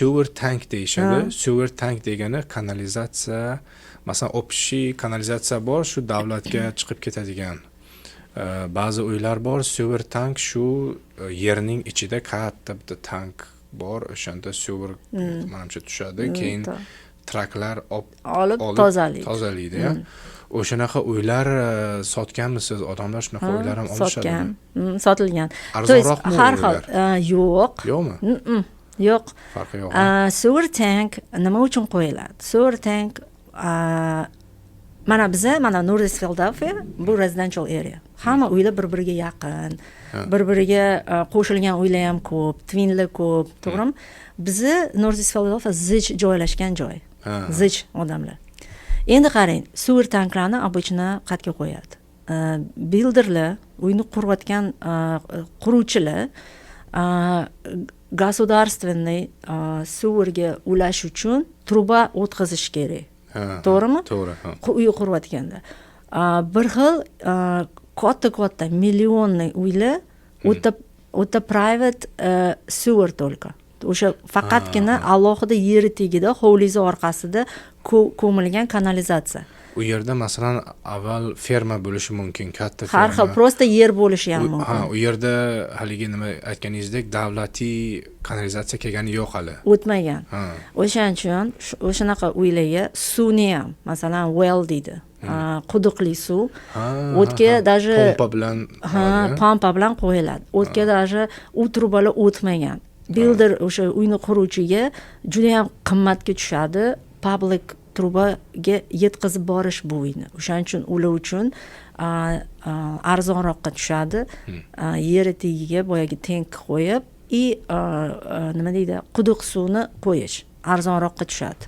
sewer tank deyishadi. Sewer tank degani kanalizatsiya, masalan, общий kanalizatsiya bor, shu davlatga chiqib ketadigan. Ba'zi uylar bor, sewer tank shu yerning ichida katta bitta tank bor, o'shanda sewer menimcha tushadi, keyin traklar olib tozalaydi, ya. O'shanaqa uylar sotganmisiz? Odamlar shunaqa uylar ham olishadi. Sotilgan. Arzonroqmi har xil yo'q. Yo'qmi? Yo'q. Farqi yo'q. Sewer tank nima uchun qo'yiladi? Sewer tank mana North Philadelphia bu residential area. Hamma uylar bir-biriga yaqin. Bir-biriga qo'shilgan uylar ham ko'p, twinlar ko'p, to'g'rimi? Bizi North Philadelphia zich joylashgan joy. Zich odamlar. Endi qarang, sewer tanklarni обычно qatga qo'yadi. Builderlar, uyni qurayotgan quruvchilar государственный sewerga ulash uchun truba o'tkazish kerak. To'g'rimi? To'g'ri. Uy qurayotganda. Bir xil katta millionli uylar o'ta private sewer только. O'sha faqatgina alohida yeri tagida, hovlizi orqasida ko'milgan kanalizatsiya. U yerda masalan avval ferma bo'lishi mumkin, katta ferma. Har xil prosta yer bo'lishi ham mumkin. U yerda haligi nima aytganingizdek davlatiy kanalizatsiya kelgani yo'q hali. O'tmagan. O'shaning uchun o'shanaqa uylarga suvni ham, masalan, well deydi. Quduqli suv. O'tga даже pompa bilan qo'yiladi. O'tga даже u trubalar o'tmagan. Builder o'sha uyni quruvchiga juda ham qimmatga tushadi. Public trubaga yetkazib borish bu uyni. O'shaning uchun ular uchun arzonroqqa tushadi. Yer tagiga boyagi tank qo'yib, nima deydi, quduq suvni qo'yish arzonroqqa tushadi.